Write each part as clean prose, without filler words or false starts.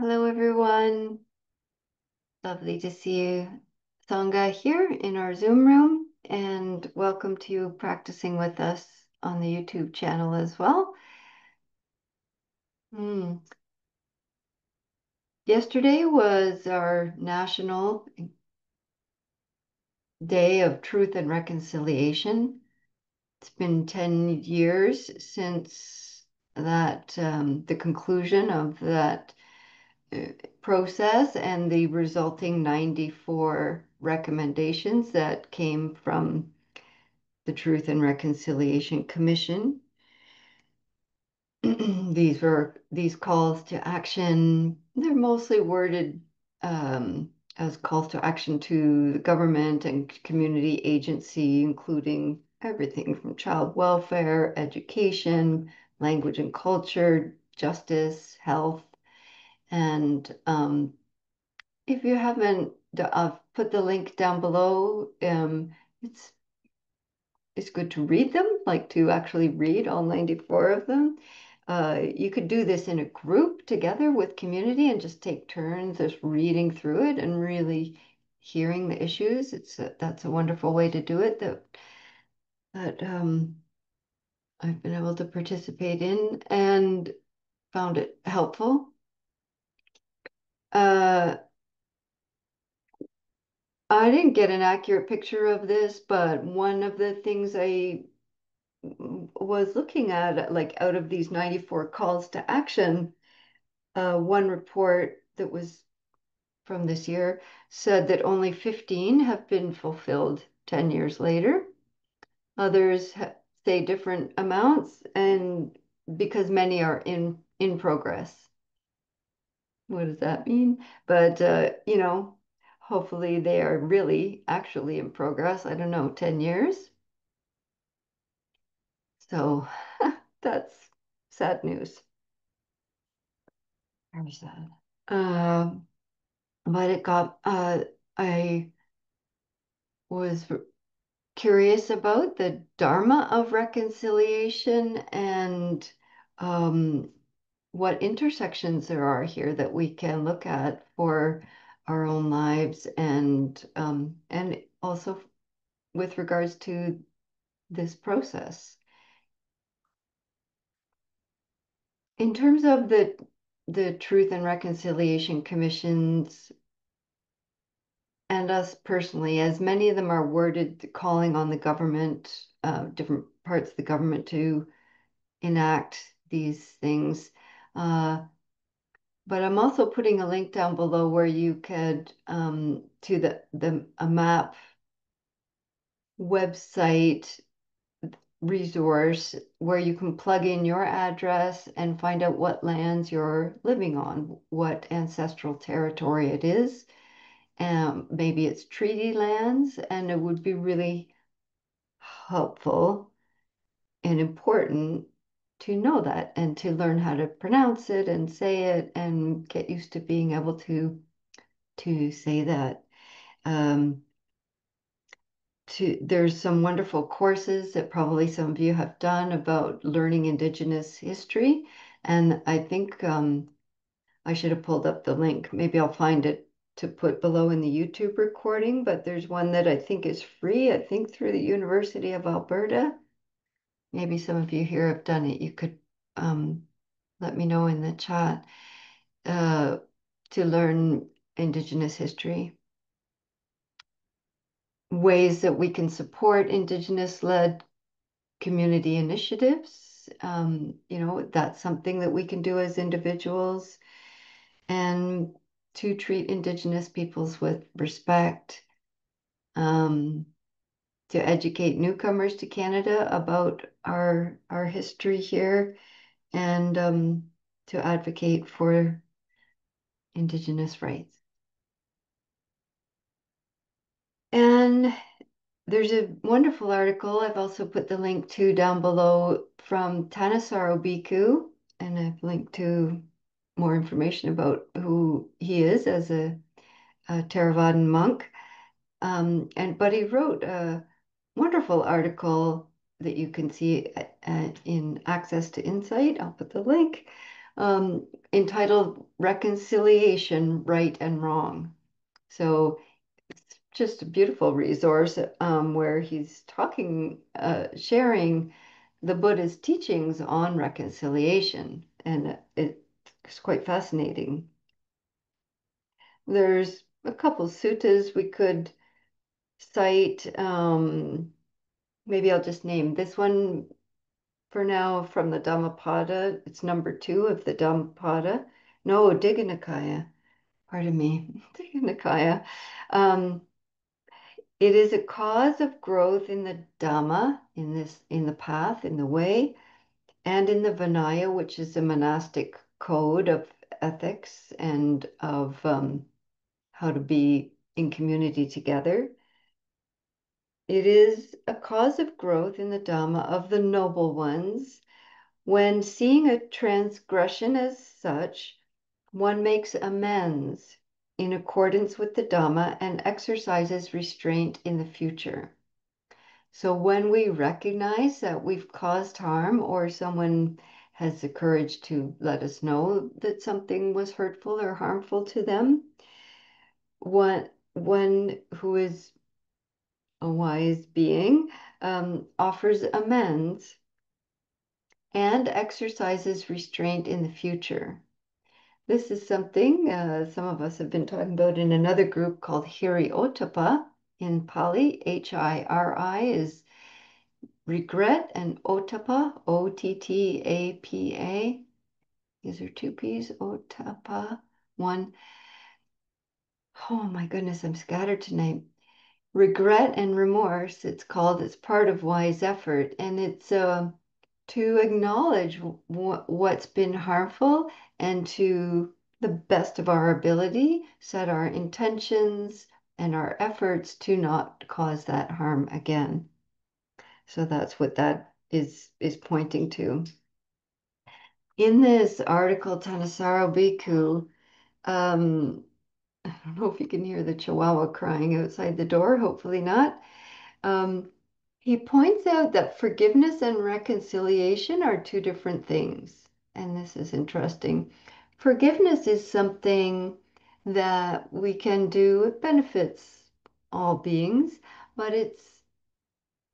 Hello, everyone. Lovely to see you, Sangha, here in our Zoom room, and welcome to you practicing with us on the YouTube channel as well. Hmm. Yesterday was our National Day of Truth and Reconciliation. It's been 10 years since the conclusion of that uh, process and the resulting 94 recommendations that came from the Truth and Reconciliation Commission. These calls to action. They're mostly worded as calls to action to the government and community agency, including everything from child welfare, education, language and culture, justice, health, and if you haven't, I've put the link down below. It's it's good to read them, like to actually read all 94 of them. You could do this in a group together with community and just take turns just reading through it and really hearing the issues. That's a wonderful way to do it that I've been able to participate in and found it helpful. Uh, I didn't get an accurate picture of this, but one of the things I was looking at, like out of these 94 calls to action, one report that was from this year said that only 15 have been fulfilled 10 years later. Others say different amounts, and because many are in progress. What does that mean? But hopefully they are really actually in progress. I don't know, 10 years. So that's sad news. Very sad. Um, but I was curious about the Dharma of reconciliation and um, what intersections there are here that we can look at for our own lives and also with regards to this process. In terms of the Truth and Reconciliation Commissions and us personally, as many of them are worded calling on the government, different parts of the government to enact these things. Uh, but I'm also putting a link down below where you could to the a map website resource where you can plug in your address and find out what lands you're living on, what ancestral territory it is. Maybe it's treaty lands, and it would be really helpful and important to know that and to learn how to pronounce it and say it and get used to being able to say that. Um, there's some wonderful courses that probably some of you have done about learning Indigenous history, and I think I should have pulled up the link. Maybe I'll find it to put below in the YouTube recording, but there's one that I think is free, I think through the University of Alberta. Maybe some of you here have done it. You could um, let me know in the chat uh, to learn Indigenous history. Ways that we can support Indigenous-led community initiatives. That's something that we can do as individuals and to treat Indigenous peoples with respect, um, to educate newcomers to Canada about our history here, and to advocate for Indigenous rights. And there's a wonderful article I've also put the link to down below from Thanissaro Bhikkhu, and I've linked to more information about who he is as a Theravadan monk. But he wrote a wonderful article that you can see in Access to Insight. I'll put the link entitled Reconciliation, Right and Wrong. So it's just a beautiful resource where he's talking, sharing the Buddha's teachings on reconciliation, and it's quite fascinating. There's a couple suttas we could cite. Maybe I'll just name this one for now from the Dhammapada. It's number 2 of the Dhammapada. No, Digha Nikaya. Pardon me, Digha Nikaya. Um, it is a cause of growth in the Dhamma, in the path, in the way, and in the Vinaya, which is a monastic code of ethics and of how to be in community together. It is a cause of growth in the Dhamma of the noble ones. When seeing a transgression as such, one makes amends in accordance with the Dhamma and exercises restraint in the future. So when we recognize that we've caused harm or someone has the courage to let us know that something was hurtful or harmful to them, one who is a wise being offers amends and exercises restraint in the future. This is something some of us have been talking about in another group called Hiri Ottappa in Pali. Hiri is regret, and Ottappa, Ottapa. These are two P's, Ottappa. One. Oh my goodness, I'm scattered tonight. Regret and remorse, it's called, it's part of wise effort, and it's to acknowledge what's been harmful and to the best of our ability set our intentions and our efforts to not cause that harm again. So that's what that is pointing to. In this article, Tanasaro Bhikkhu, I don't know if you can hear the chihuahua crying outside the door, hopefully not. Um, he points out that forgiveness and reconciliation are two different things. And this is interesting. Forgiveness is something that we can do. It benefits all beings, but it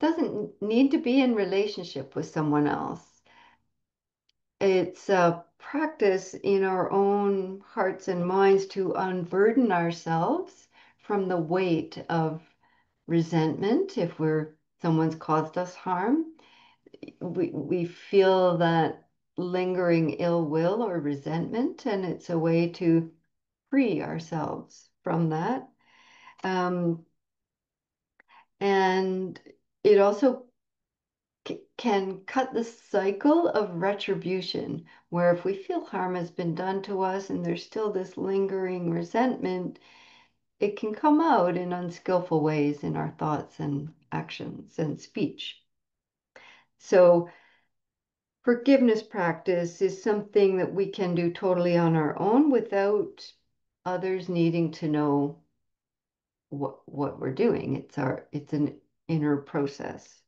doesn't need to be in relationship with someone else. It's a practice in our own hearts and minds to unburden ourselves from the weight of resentment if someone's caused us harm. We feel that lingering ill will or resentment, and it's a way to free ourselves from that. Um, and it also can cut the cycle of retribution, where if we feel harm has been done to us and there's still this lingering resentment, it can come out in unskillful ways in our thoughts and actions and speech. So, forgiveness practice is something that we can do totally on our own without others needing to know what we're doing. It's an inner process.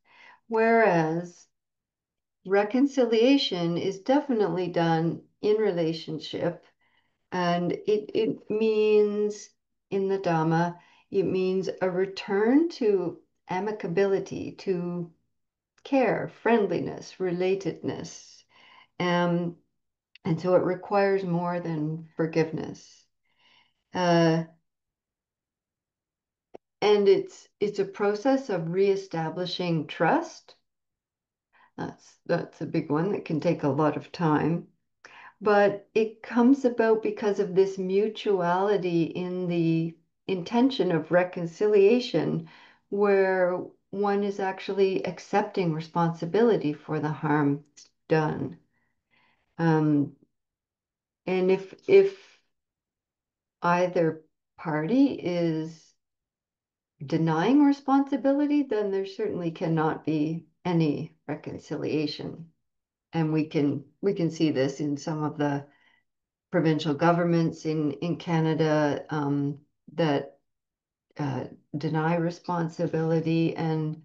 Whereas reconciliation is definitely done in relationship, and it means in the Dhamma, it means a return to amicability, to care, friendliness, relatedness. Um, and so it requires more than forgiveness. Uh, and it's a process of reestablishing trust. That's a big one that can take a lot of time. But it comes about because of this mutuality in the intention of reconciliation, where one is actually accepting responsibility for the harm done. Um, and if either party is denying responsibility, then there certainly cannot be any reconciliation. And we can see this in some of the provincial governments in Canada that uh, deny responsibility, and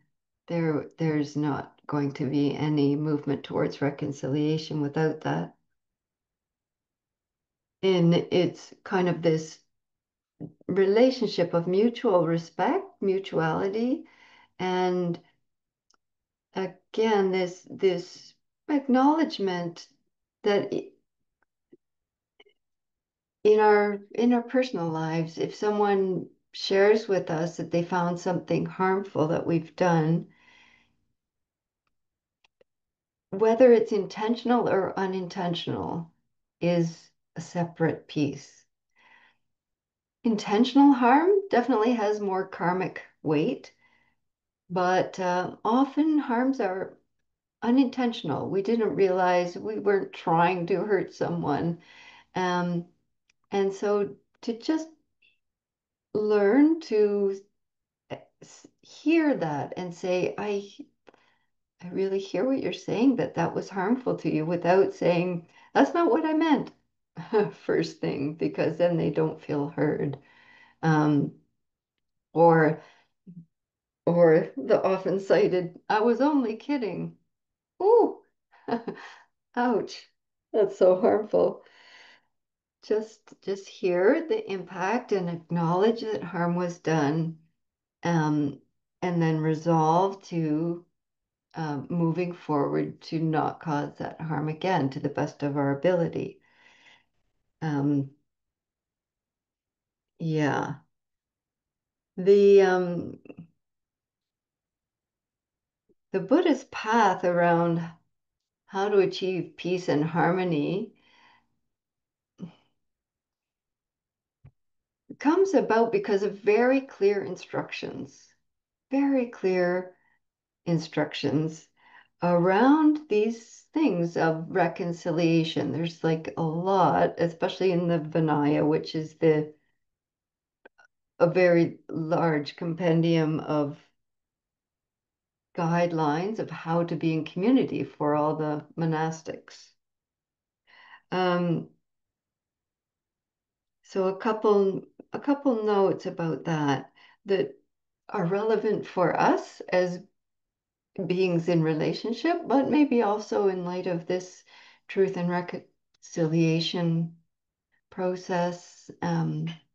there's not going to be any movement towards reconciliation without that. in it's kind of this relationship of mutual respect, mutuality, and again, this acknowledgement that in our personal lives, if someone shares with us that they found something harmful that we've done, whether it's intentional or unintentional, is a separate piece. Intentional harm definitely has more karmic weight, but often harms are unintentional. We didn't realize we weren't trying to hurt someone. Um, and so to just learn to hear that and say, I really hear what you're saying, that that was harmful to you, without saying, that's not what I meant first thing, because then they don't feel heard. Um, or or the often cited, I was only kidding. Ooh, ouch. That's so harmful. Just hear the impact and acknowledge that harm was done, um, and then resolve to moving forward to not cause that harm again to the best of our ability. Um, yeah, the the Buddhist path around how to achieve peace and harmony comes about because of very clear instructions around these things of reconciliation. There's like a lot, especially in the Vinaya, which is the a very large compendium of guidelines of how to be in community for all the monastics. Um, so a couple notes about that that are relevant for us as beings in relationship, but maybe also in light of this truth and reconciliation process,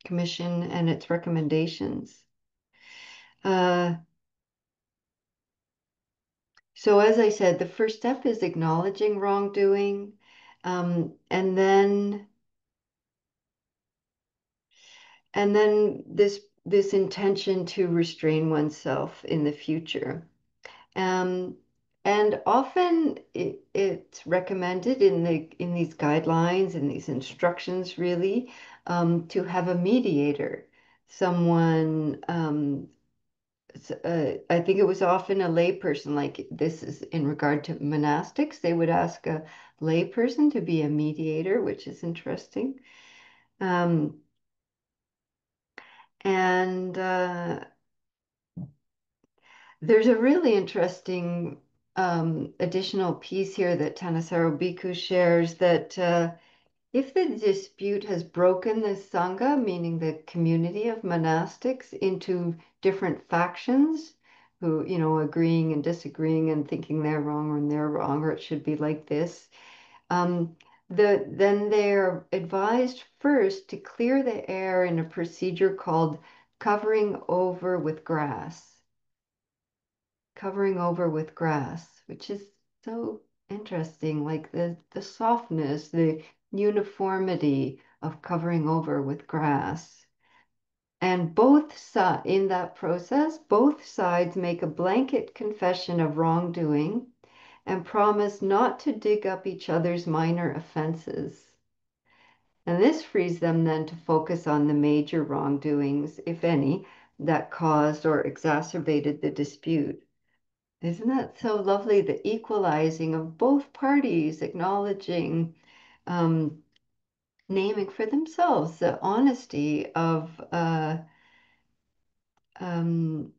commission and its recommendations. Uh, so as I said, the first step is acknowledging wrongdoing, and then this intention to restrain oneself in the future. Um, and often it's recommended in these guidelines and these instructions really, to have a mediator, someone, I think it was often a layperson, like this is in regard to monastics, they would ask a layperson to be a mediator, which is interesting. Um, and there's a really interesting additional piece here that Thanissaro Bhikkhu shares, that if the dispute has broken the Sangha, meaning the community of monastics, into different factions, who, agreeing and disagreeing and thinking they're wrong or they're wrong, or it should be like this, um, then they're advised first to clear the air in a procedure called covering over with grass. Covering over with grass, which is so interesting, like the softness, the uniformity of covering over with grass. And both in that process, both sides make a blanket confession of wrongdoing and promise not to dig up each other's minor offenses. And this frees them then to focus on the major wrongdoings, if any, that caused or exacerbated the dispute. Isn't that so lovely? The equalizing of both parties, acknowledging, um, naming for themselves the honesty of um,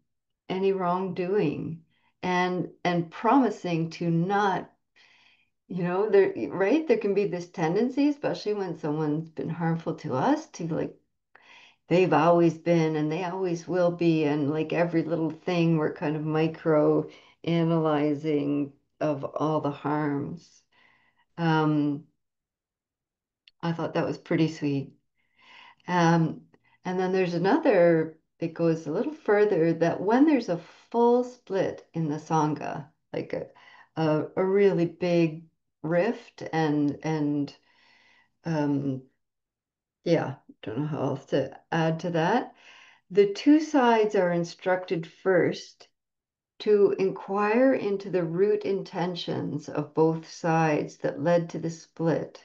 any wrongdoing, and promising to not, there, right? There can be this tendency, especially when someone's been harmful to us, to like they've always been and they always will be, and like every little thing we're kind of micro analyzing of all the harms. Um, I thought that was pretty sweet. Um, and then there's another, it goes a little further that when there's a full split in the Sangha, like a really big rift and um, yeah, don't know how else to add to that. The two sides are instructed first to inquire into the root intentions of both sides that led to the split.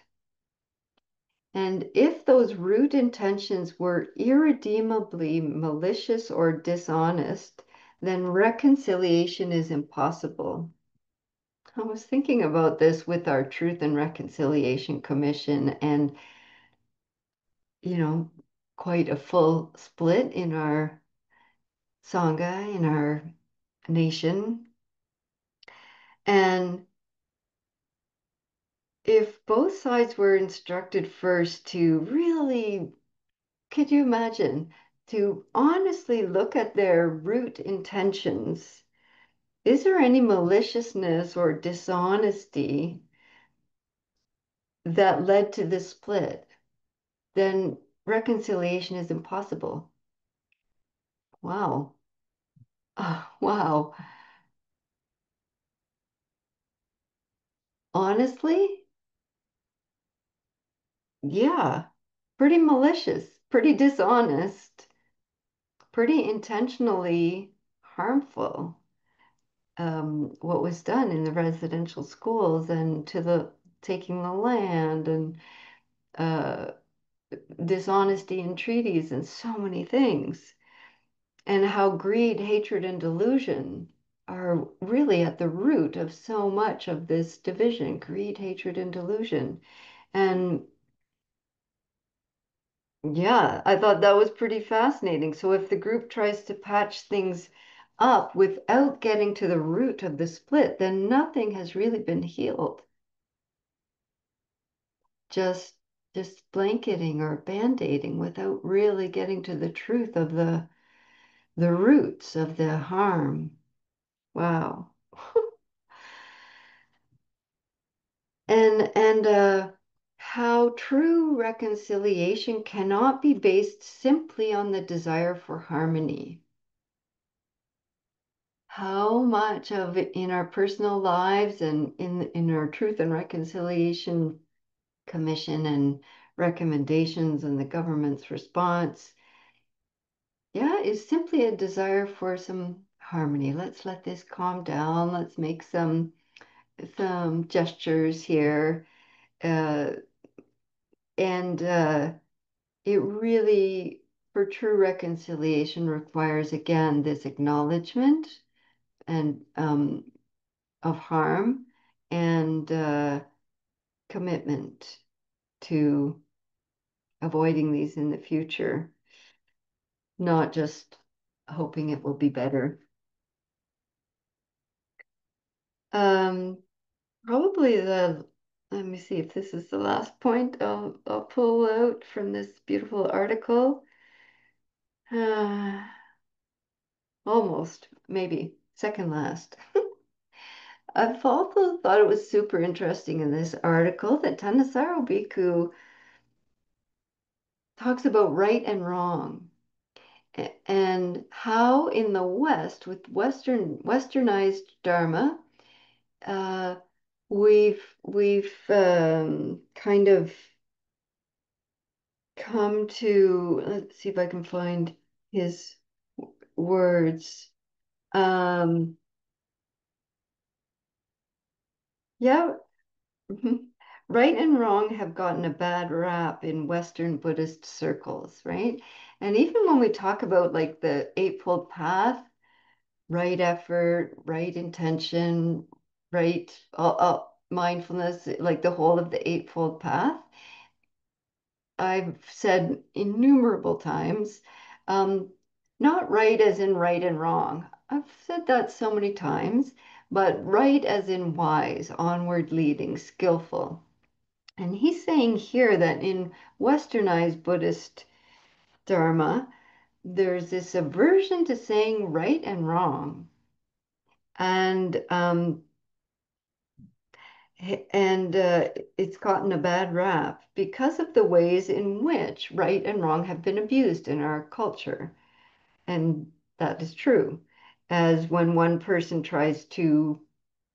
And if those root intentions were irredeemably malicious or dishonest, then reconciliation is impossible. I was thinking about this with our Truth and Reconciliation Commission and, you know, quite a full split in our Sangha, in our nation. And if both sides were instructed first to really, could you imagine, to honestly look at their root intentions? Is there any maliciousness or dishonesty that led to this split? Then reconciliation is impossible. Wow. Wow. Honestly, yeah. Pretty malicious, pretty dishonest, pretty intentionally harmful. What was done in the residential schools and to the taking the land and uh, dishonesty in treaties and so many things, and how greed, hatred, and delusion are really at the root of so much of this division: greed, hatred, and delusion. And yeah, I thought that was pretty fascinating. So if the group tries to patch things up without getting to the root of the split, then nothing has really been healed. Just just blanketing or band-aiding without really getting to the truth of the roots of the harm. Wow. And how true reconciliation cannot be based simply on the desire for harmony. How much of it in our personal lives and in our Truth and Reconciliation Commission and recommendations and the government's response, yeah, is simply a desire for some harmony. Let's let this calm down. Let's make some gestures here. Uh, and it really, for true reconciliation, requires again this acknowledgement and of harm and commitment to avoiding these in the future, not just hoping it will be better. Um, Probably let me see if this is the last point I'll pull out from this beautiful article. Uh, Almost, maybe second last. I've also thought it was super interesting in this article that Thanissaro Bhikkhu talks about right and wrong and how in the West, with westernized Dharma, uh, we've kind of come to, let's see if I can find his words. Um, yeah, mhm. Right and wrong have gotten a bad rap in Western Buddhist circles, right? And even when we talk about like the Eightfold Path, right effort, right intention, right mindfulness, like the whole of the Eightfold Path, I've said innumerable times, um, not right as in right and wrong. I've said that so many times, but right as in wise, onward leading, skillful. And he's saying here that in westernized Buddhist Dharma, there's this aversion to saying right and wrong. And And it's gotten a bad rap because of the ways in which right and wrong have been abused in our culture. And that is true. As when one person tries to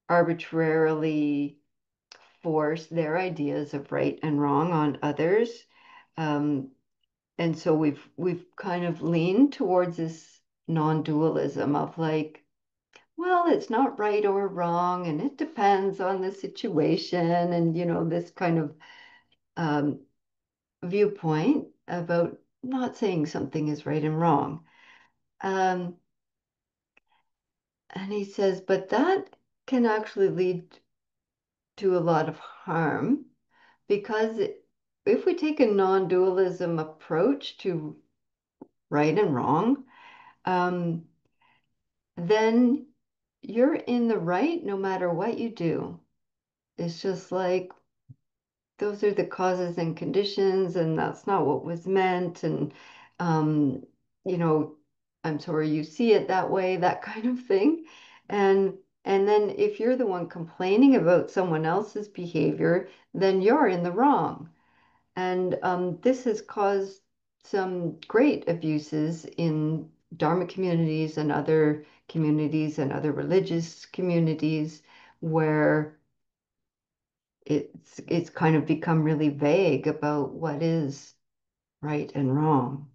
arbitrarily force their ideas of right and wrong on others. Um, and so we've kind of leaned towards this non-dualism of like, well, it's not right or wrong, and it depends on the situation, and this kind of um, viewpoint about not saying something is right and wrong. Um, and he says, but that can actually lead to a lot of harm because if we take a non-dualism approach to right and wrong, um, then you're in the right no matter what you do. It's just like those are the causes and conditions, and that's not what was meant. And, um, you know, I'm sorry you see it that way, that kind of thing. And and then if you're the one complaining about someone else's behavior, then you're in the wrong. And this has caused some great abuses in Dharma communities and other religious communities where it's kind of become really vague about what is right and wrong.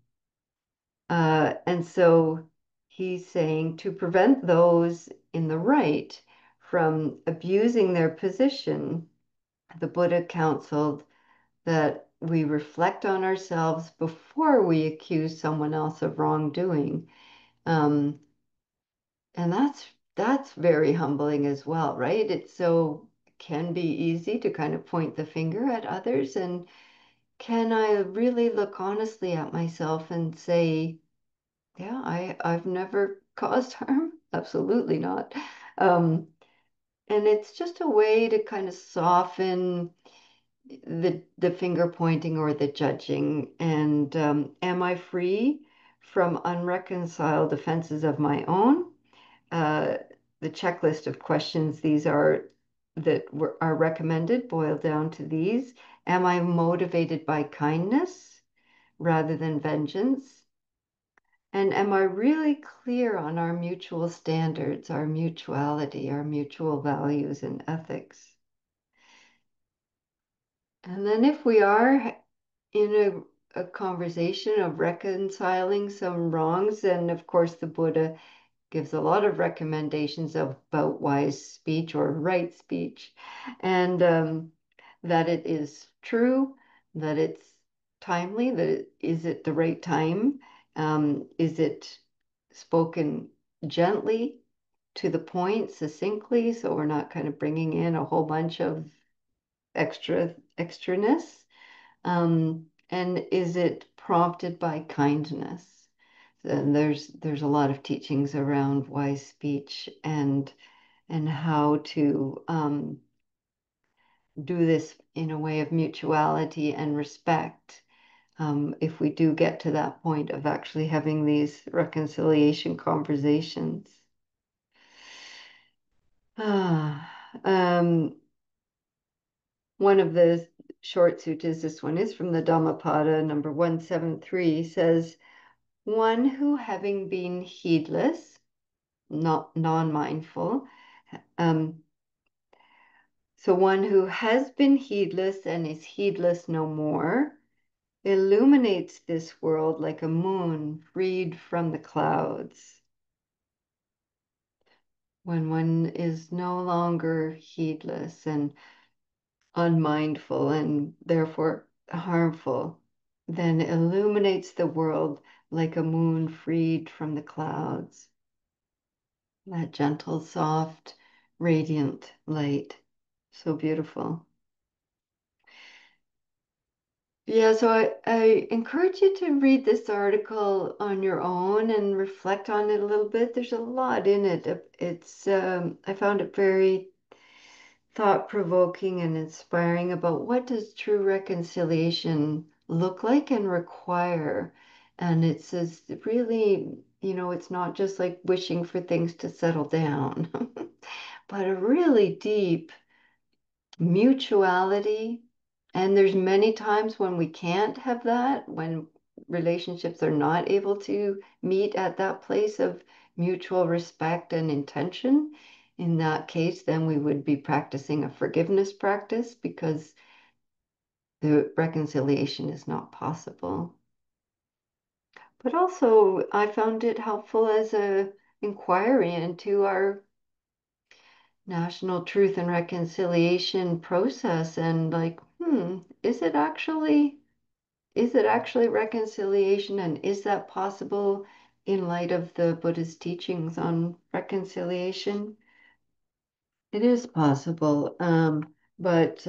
And so he's saying to prevent those in the right from abusing their position, the Buddha counseled that we reflect on ourselves before we accuse someone else of wrongdoing. Um, and that's very humbling as well, right? It's so can be easy to kind of point the finger at others. And can I really look honestly at myself and say, yeah, I've never caused harm? Absolutely not. Um, and it's just a way to kind of soften the finger pointing or the judging. And am I free from unreconciled offenses of my own? Uh, the checklist of questions these are are recommended boil down to these. Am I motivated by kindness rather than vengeance? And am I really clear on our mutual standards, our mutuality, our mutual values and ethics? And then if we are in a conversation of reconciling some wrongs, then of course the Buddha gives a lot of recommendations about wise speech or right speech, and that it is true, that it's timely, is it the right time? Is it spoken gently, to the point, succinctly, so we're not kind of bringing in a whole bunch of extraness? And is it prompted by kindness? And there's a lot of teachings around wise speech and how to do this in a way of mutuality and respect. If we do get to that point of actually having these reconciliation conversations. Ah, one of the short suttas, this one is from the Dhammapada, number 173, says, one who having been heedless, not non-mindful, um, so one who has been heedless and is heedless no more, illuminates this world like a moon freed from the clouds. When one is no longer heedless and unmindful and therefore harmful, then illuminates the world like a moon freed from the clouds. That gentle, soft, radiant light. So beautiful. Yeah, so I encourage you to read this article on your own and reflect on it a little bit. There's a lot in it. I found it very thought-provoking and inspiring about what does true reconciliation look like and require. And it says really, it's not just like wishing for things to settle down, but a really deep mutuality. And there's many times when we can't have that, when relationships are not able to meet at that place of mutual respect and intention. In that case, then we would be practicing a forgiveness practice because the reconciliation is not possible. But also, I found it helpful as a inquiry into our national truth and reconciliation process and like, is it actually reconciliation and is that possible in light of the Buddha's teachings on reconciliation? It is possible, but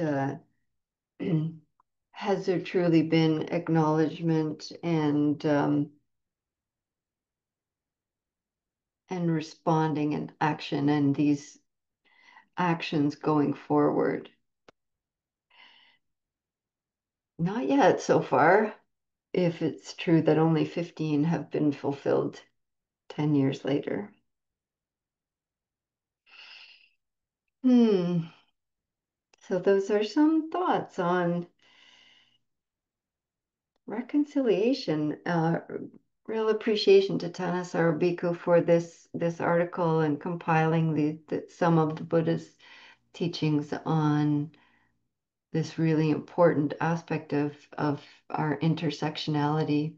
has there truly been acknowledgement and responding and action and these actions going forward? Not yet so far, if it's true that only 15 have been fulfilled 10 years later. Hmm. So those are some thoughts on reconciliation. Real appreciation to Thanissaro Bhikkhu for this article and compiling some of the Buddha's teachings on this really important aspect of our intersectionality.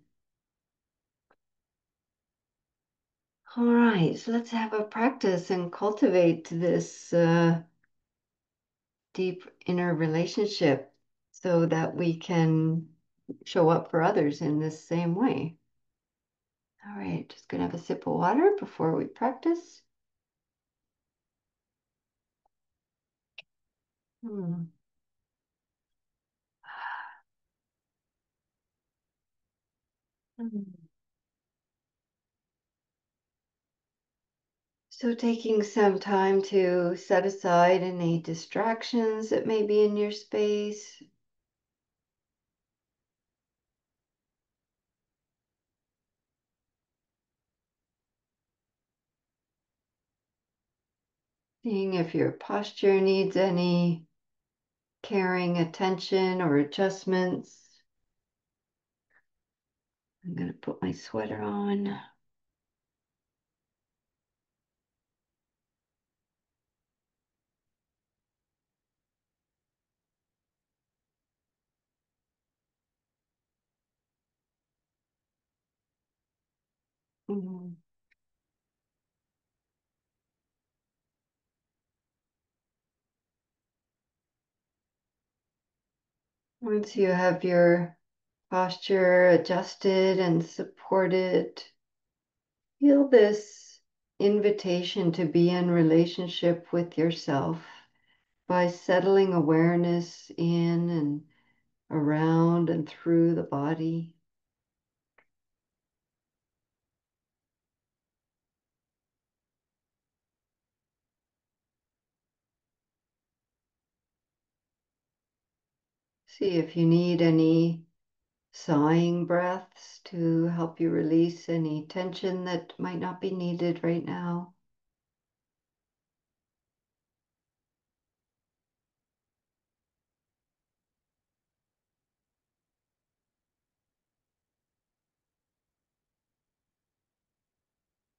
All right, so let's have a practice and cultivate this deep inner relationship so that we can show up for others in this same way. All right, just gonna have a sip of water before we practice. Hmm. Hmm. So taking some time to set aside any distractions that may be in your space. Seeing if your posture needs any caring attention or adjustments. I'm gonna put my sweater on. Mhm. Once you have your posture adjusted and supported, feel this invitation to be in relationship with yourself by settling awareness in and around and through the body. See if you need any sighing breaths to help you release any tension that might not be needed right now.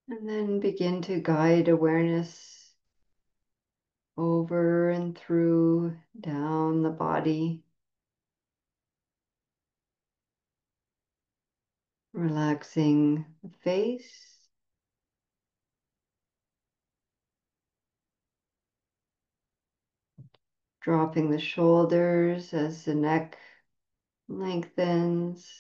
And then begin to guide awareness over and through, down the body, relaxing the face, dropping the shoulders as the neck lengthens,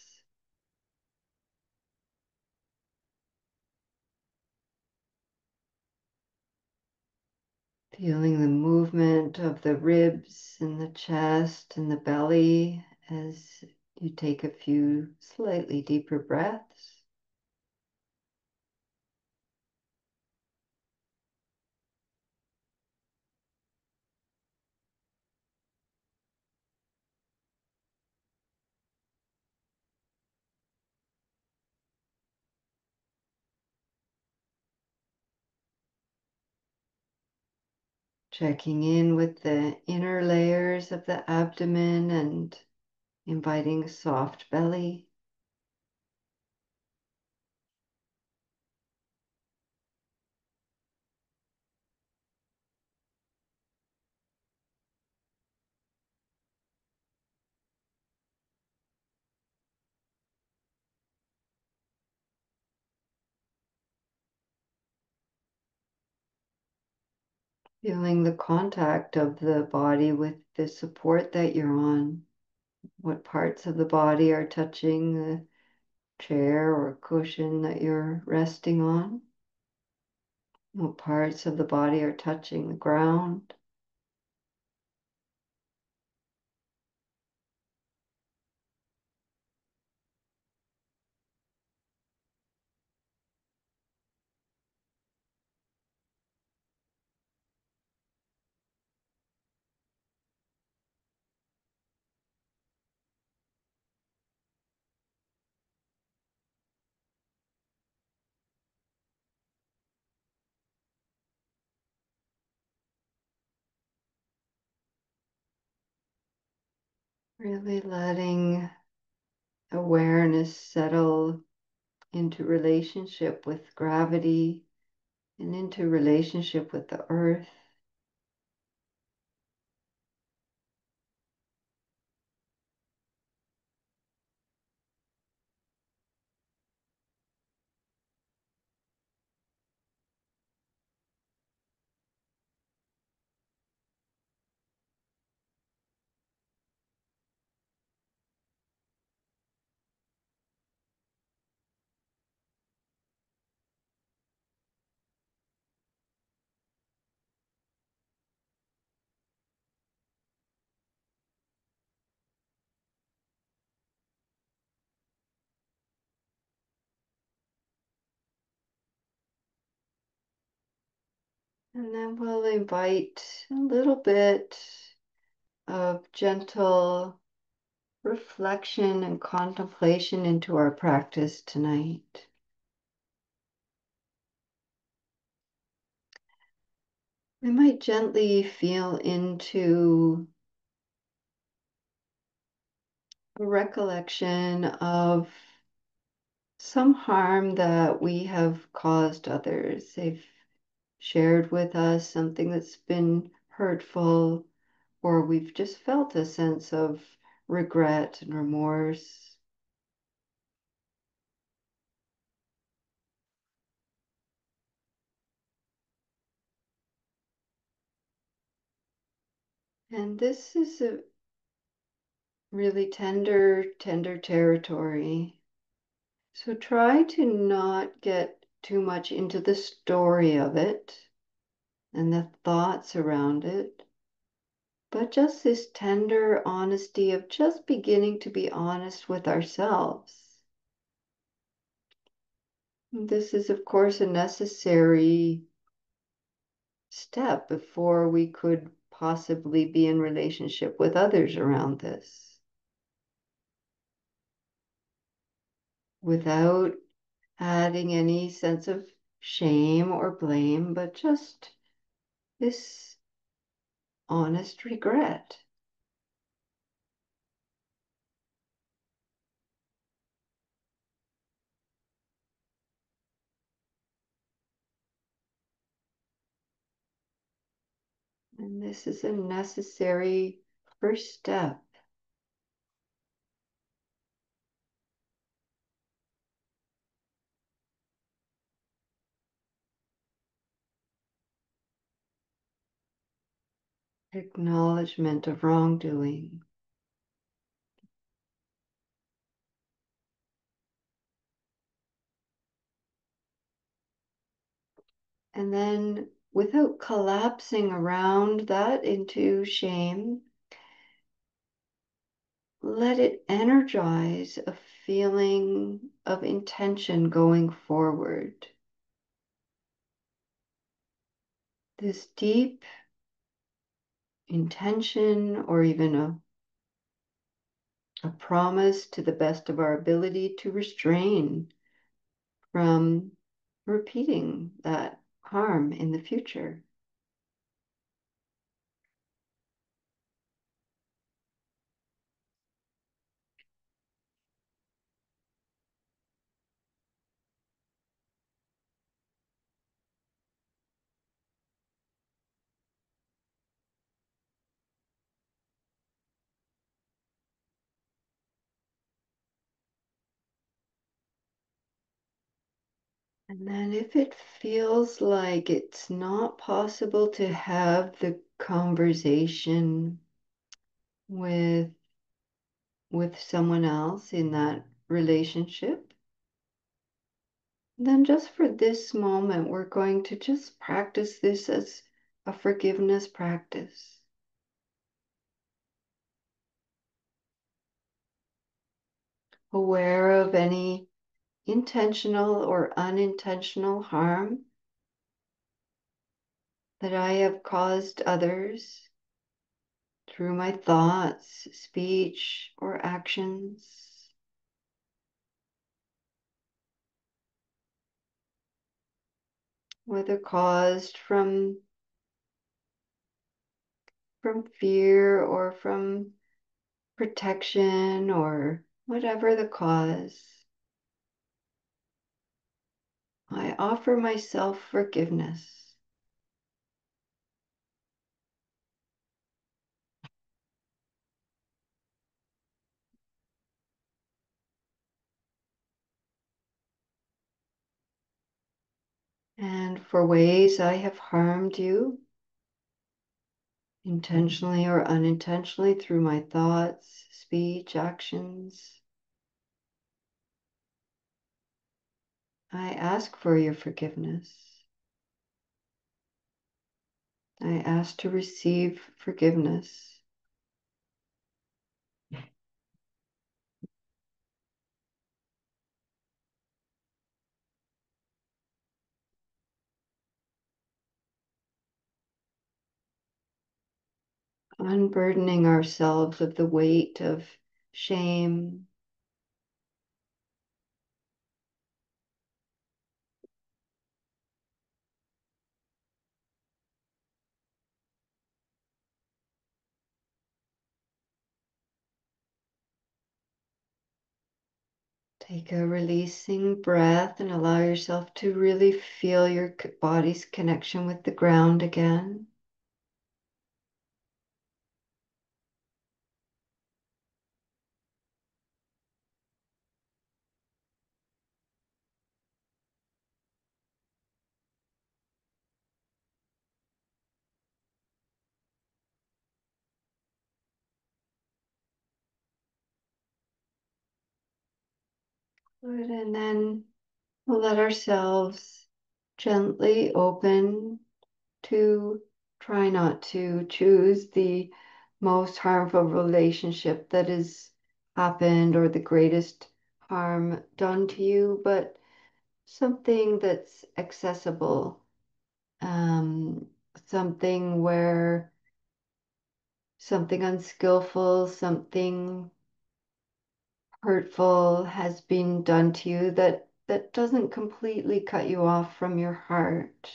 feeling the movement of the ribs and the chest and the belly as you take a few slightly deeper breaths. Checking in with the inner layers of the abdomen and inviting a soft belly. Feeling the contact of the body with the support that you're on. What parts of the body are touching the chair or cushion that you're resting on? What parts of the body are touching the ground? Really letting awareness settle into relationship with gravity and into relationship with the earth. And then we'll invite a little bit of gentle reflection and contemplation into our practice tonight. We might gently feel into a recollection of some harm that we have caused others. They've shared with us something that's been hurtful, or we've just felt a sense of regret and remorse. And this is a really tender territory. So try to not get too much into the story of it and the thoughts around it, but just this tender honesty of just beginning to be honest with ourselves. This is, of course, a necessary step before we could possibly be in relationship with others around this without adding any sense of shame or blame, but just this honest regret. And this is a necessary first step. Acknowledgement of wrongdoing. And then, without collapsing around that into shame, let it energize a feeling of intention going forward. This deep intention, or even a promise to the best of our ability to restrain from repeating that harm in the future. And then if it feels like it's not possible to have the conversation with someone else in that relationship, then just for this moment, we're going to just practice this as a forgiveness practice. Aware of any intentional or unintentional harm that I have caused others through my thoughts, speech, or actions. Whether caused from fear or from protection or whatever the cause, I offer myself forgiveness. And for ways I have harmed you, intentionally or unintentionally, through my thoughts, speech, actions, I ask for your forgiveness. I ask to receive forgiveness. Unburdening ourselves of the weight of shame, take a releasing breath and allow yourself to really feel your body's connection with the ground again. Good. And then we'll let ourselves gently open to try not to choose the most harmful relationship that has happened or the greatest harm done to you, but something that's accessible, um, something where something unskillful, something hurtful has been done to you that doesn't completely cut you off from your heart.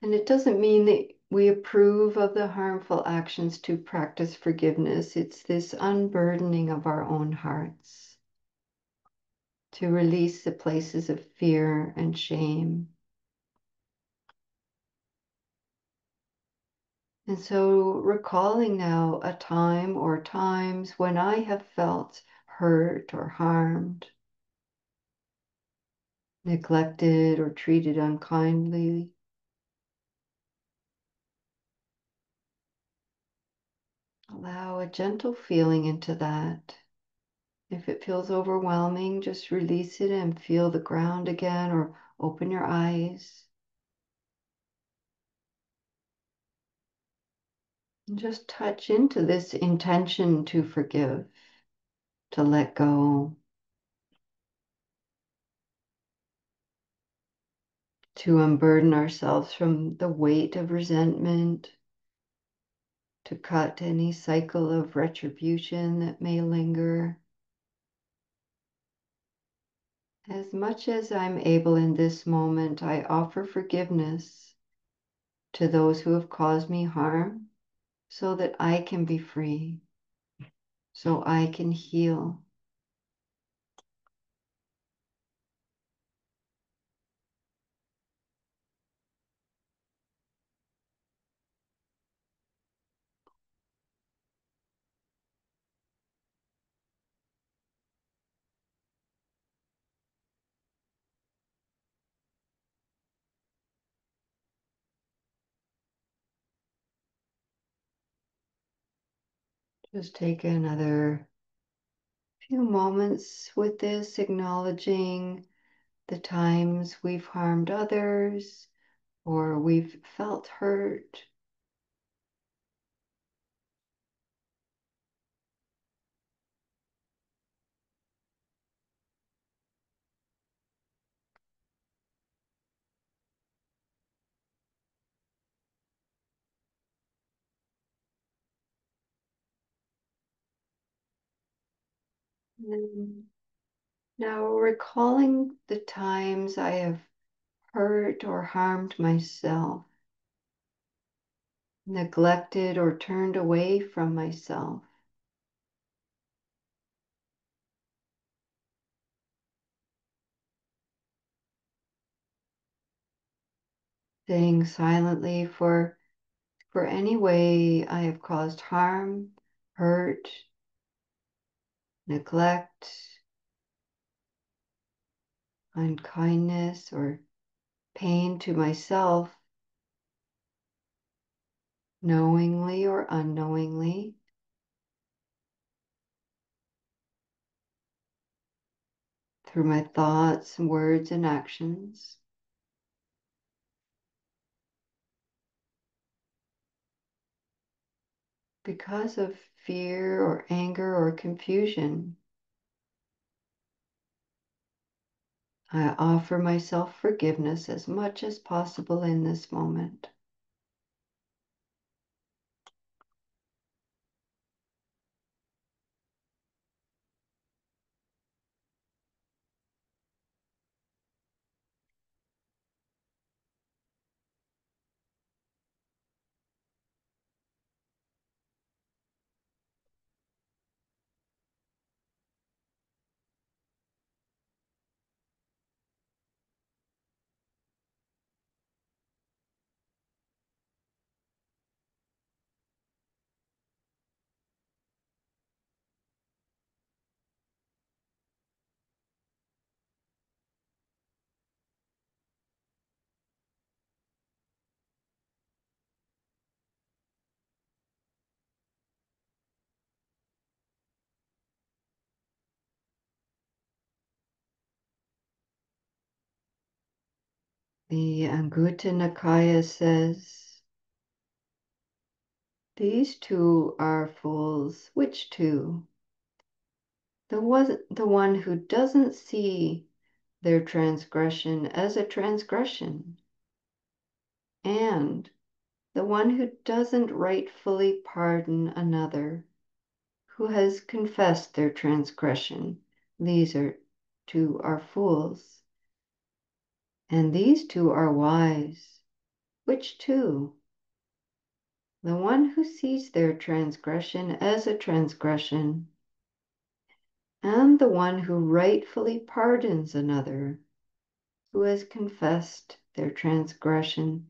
And it doesn't mean that we approve of the harmful actions to practice forgiveness. It's this unburdening of our own hearts to release the places of fear and shame. And so, recalling now a time or times when I have felt hurt or harmed, neglected or treated unkindly, allow a gentle feeling into that. If it feels overwhelming, just release it and feel the ground again, or open your eyes. And just touch into this intention to forgive, to let go, to unburden ourselves from the weight of resentment, to cut any cycle of retribution that may linger. As much as I'm able in this moment, I offer forgiveness to those who have caused me harm so that I can be free, so I can heal. Just take another few moments with this, acknowledging the times we've harmed others or we've felt hurt. And then now recalling the times I have hurt or harmed myself, neglected or turned away from myself. Staying silently for any way I have caused harm, hurt, neglect, unkindness, or pain to myself, knowingly or unknowingly, through my thoughts, words, and actions. Because of fear or anger or confusion, I offer myself forgiveness as much as possible in this moment. The Angutta Nikaya says, these two are fools. Which two? The one who doesn't see their transgression as a transgression, and the one who doesn't rightfully pardon another who has confessed their transgression. These are two are fools, and these two are wise. Which two? The one who sees their transgression as a transgression, and the one who rightfully pardons another who has confessed their transgression.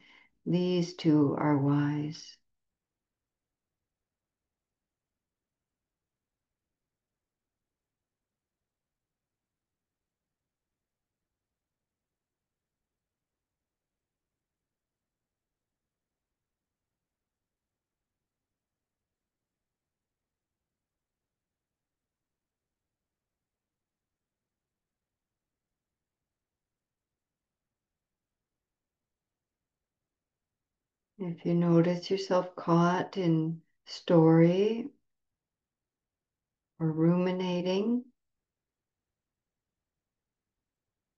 These two are wise. If you notice yourself caught in story or ruminating,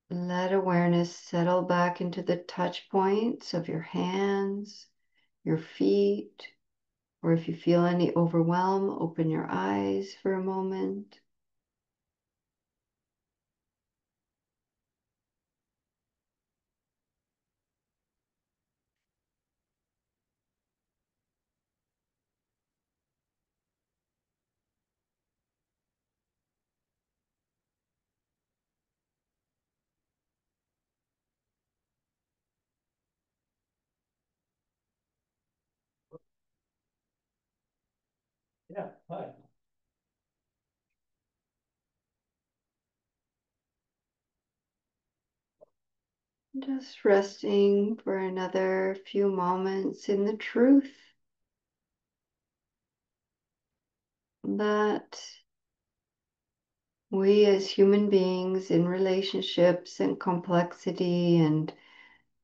let awareness settle back into the touch points of your hands, your feet, or if you feel any overwhelm, open your eyes for a moment. Yeah, hi. Just resting for another few moments in the truth that we as human beings in relationships and complexity and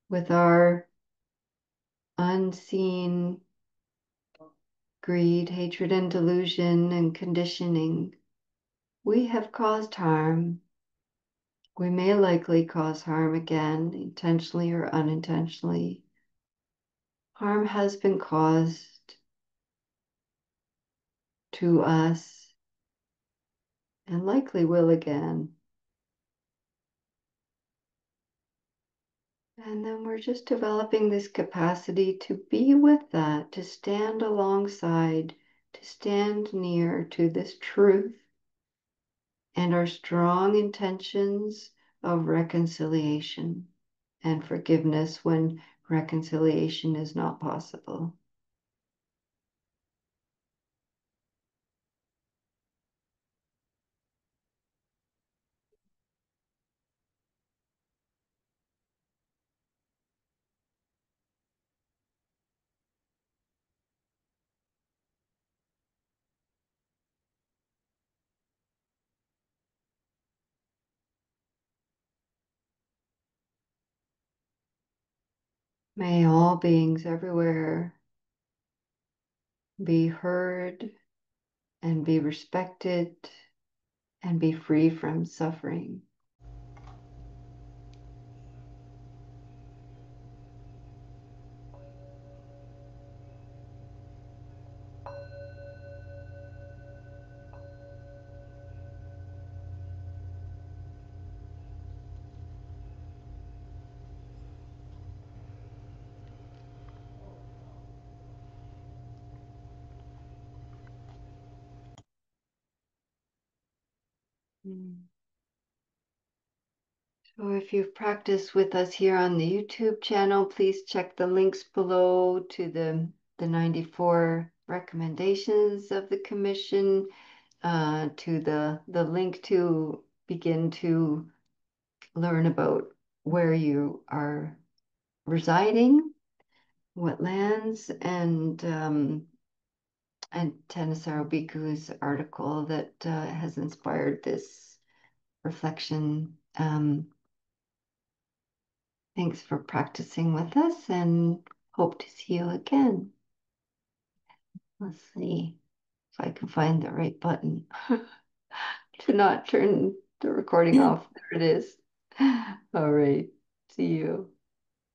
with our unseen greed, hatred, and delusion and conditioning, we have caused harm. We may likely cause harm again, intentionally or unintentionally. Harm has been caused to us and likely will again. And then we're just developing this capacity to be with that, to stand alongside, to stand near to this truth and our strong intentions of reconciliation and forgiveness when reconciliation is not possible. May all beings everywhere be heard and be respected and be free from suffering. Mm. So if you've practiced with us here on the YouTube channel, please check the links below to the 94 recommendations of the Commission, to the link to begin to learn about where you are residing, what lands, and Thanissaro Bhikku's article that has inspired this reflection. Thanks for practicing with us and hope to see you again. Let's see if I can find the right button to not turn the recording off. There it is. All right. See you.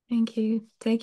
Thank you. Take care.